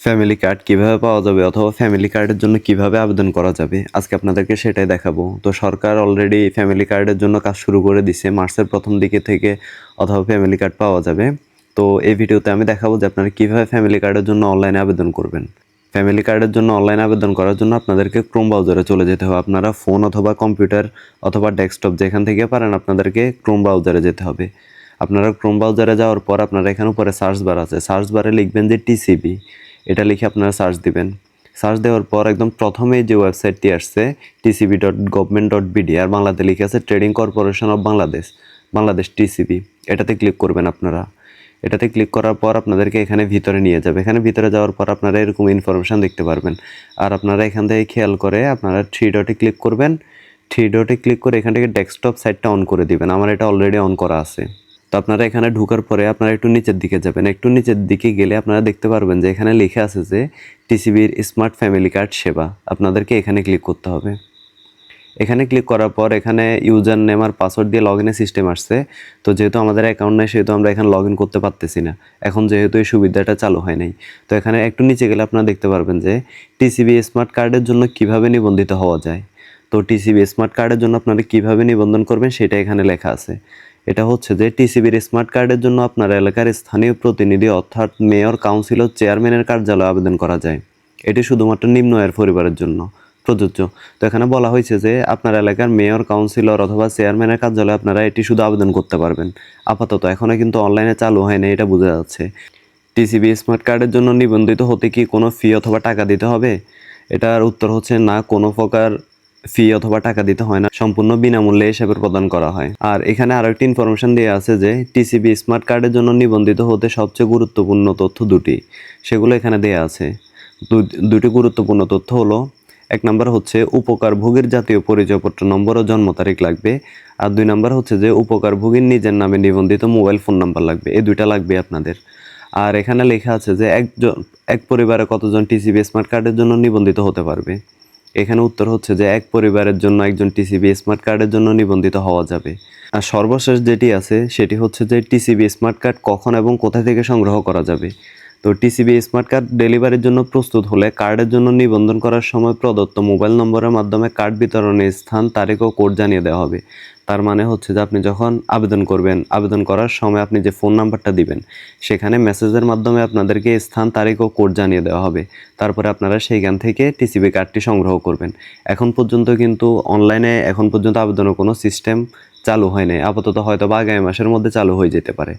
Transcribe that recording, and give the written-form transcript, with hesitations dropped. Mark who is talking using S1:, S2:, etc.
S1: Family card কিভাবে পাওয়া যাবে অথবা ফ্যামিলি কার্ডের জন্য কিভাবে আবেদন করা যাবে আজকে আপনাদেরকে সেটাই দেখাবো। তো সরকার অলরেডি ফ্যামিলি কার্ডের জন্য কাজ শুরু করে দিছে মার্চের প্রথম দিকে থেকে অথবা ফ্যামিলি কার্ড পাওয়া যাবে। তো এই ভিডিওতে আমি দেখাবো যে আপনারা কিভাবে ফ্যামিলি কার্ডের জন্য অনলাইনে আবেদন করবেন। ফ্যামিলি কার্ডের জন্য অনলাইনে আবেদন করার জন্য আপনাদেরকে ক্রোম ব্রাউজারে চলে যেতে হবে। আপনারা ফোন অথবা কম্পিউটার অথবা ডেস্কটপ যেখান থেকে পারেন আপনাদেরকে ক্রোম ব্রাউজারে যেতে হবে। আপনারা ক্রোম ব্রাউজারে যাওয়ার পর আপনারা এখানে উপরে সার্চ বার আছে, সার্চ বারে লিখবেন যে টিসিবি, এটা লিখে আপনারা সার্চ দিবেন। সার্চ দেওয়ার পর একদম প্রথমে যে ওয়েবসাইটটি আসছে tcb.government.bd আর বাংলাতে লিখে আছে trading corporation of Bangladesh, Bangladesh TCB, এটাতে ক্লিক করবেন আপনারা। এটাতে ক্লিক করার পর আপনাদেরকে এখানে ভিতরে নিয়ে যাবে। এখানে ভিতরে যাওয়ার পর আপনারা এরকম ইনফরমেশান দেখতে পারবেন। আর আপনারা এখান থেকে খেয়াল করে আপনারা থ্রি ডটে ক্লিক করবেন। থ্রি ডটে ক্লিক করে এখান থেকে ডেস্কটপ সাইটটা অন করে দিবেন। আমার এটা অলরেডি অন করা আছে। তো আপনারা এখানে ঢোকার পরে আপনারা একটু নিচের দিকে যাবেন। একটু নিচের দিকে গেলে আপনারা দেখতে পারবেন যে এখানে লেখা আছে যে টিসিবির স্মার্ট ফ্যামিলি কার্ড সেবা। আপনাদেরকে এখানে ক্লিক করতে হবে। এখানে ক্লিক করার পর এখানে ইউজার নেম আর পাসওয়ার্ড দিয়ে লগ ইনের সিস্টেম আসছে। তো যেহেতু আমাদের অ্যাকাউন্ট নেই সেহেতু আমরা এখানে লগ ইন করতে পারতেছি না, এখন যেহেতু এই সুবিধাটা চালু হয় নাই। তো এখানে একটু নিচে গেলে আপনারা দেখতে পারবেন যে টিসিবি স্মার্ট কার্ডের জন্য কিভাবে নিবন্ধিত হওয়া যায়। তো টিসিবি স্মার্ট কার্ডের জন্য আপনারা কিভাবে নিবন্ধন করবেন সেটা এখানে লেখা আছে। এটা হচ্ছে যে টিসিবির স্মার্ট কার্ডের জন্য আপনার এলাকার স্থানীয় প্রতিনিধি অর্থাৎ মেয়র, কাউন্সিলর, চেয়ারম্যানের কার্যালয়ে আবেদন করা যায়। এটি শুধুমাত্র নিম্ন আয়ের পরিবারের জন্য প্রযোজ্য। তো এখানে বলা হয়েছে যে আপনার এলাকার মেয়র, কাউন্সিলর অথবা চেয়ারম্যানের কার্যালয়ে আপনারা এটি শুধু আবেদন করতে পারবেন। আপাতত এখনও কিন্তু অনলাইনে চালু হয়নি, এটা বোঝা যাচ্ছে। টিসিবি স্মার্ট কার্ডের জন্য নিবন্ধিত হতে কি কোনো ফি অথবা টাকা দিতে হবে? এটার উত্তর হচ্ছে না, কোনো প্রকার ফি অথবা টাকা দিতে হয় না, সম্পূর্ণ বিনামূল্যে হিসাবে প্রদান করা হয়। আর এখানে আরো একটি ইনফরমেশন দেওয়া আছে যে টিসিবি স্মার্ট কার্ডের জন্য নিবন্ধিত হতে সবচেয়ে গুরুত্বপূর্ণ তথ্য দুটি, সেগুলো এখানে দেওয়া আছে। দুটি গুরুত্বপূর্ণ তথ্য হলো, এক নম্বর হচ্ছে উপকারভোগীর জাতীয় পরিচয়পত্র নম্বর ও জন্ম তারিখ লাগবে। আর দুই নম্বর হচ্ছে যে উপকারভোগীর নিজের নামে নিবন্ধিত মোবাইল ফোন নাম্বার লাগবে। এই দুইটা লাগবে আপনাদের। আর এখানে লেখা আছে যে এক পরিবারে কতজন টিসিবি স্মার্ট কার্ডের জন্য নিবন্ধিত হতে পারবে। এখানে উত্তর হচ্ছে যে এক পরিবারের জন্য একজন টিসিবি স্মার্ট কার্ডের জন্য নিবন্ধিত হওয়া যাবে। আর সর্বশেষ যেটি আছে সেটি হচ্ছে যে টিসিবি স্মার্ট কার্ড কখন এবং কোথায় থেকে সংগ্রহ করা যাবে। তো টিসিবি স্মার্ট কার্ড ডেলিভারির জন্য প্রস্তুত হলে কার্ডের জন্য নিবন্ধন করার সময় প্রদত্ত মোবাইল নম্বরের মাধ্যমে কার্ড বিতরণের স্থান, তারিখ ও কোড জানিয়ে দেওয়া হবে। তার মানে হচ্ছে যে আপনি যখন আবেদন করবেন, আবেদন করার সময় আপনি যে ফোন নাম্বারটা দিবেন সেখানে মেসেজের মাধ্যমে আপনাদেরকে স্থান, তারিখ ও কোড জানিয়ে দেওয়া হবে। তারপরে আপনারা সেইখান থেকে টিসিবি কার্ডটি সংগ্রহ করবেন। এখন পর্যন্ত কিন্তু অনলাইনে আবেদনের কোনো সিস্টেম চালু হয় নাই। আপাতত হয়তো বা আগামী মাসের মধ্যে চালু হয়ে যেতে পারে।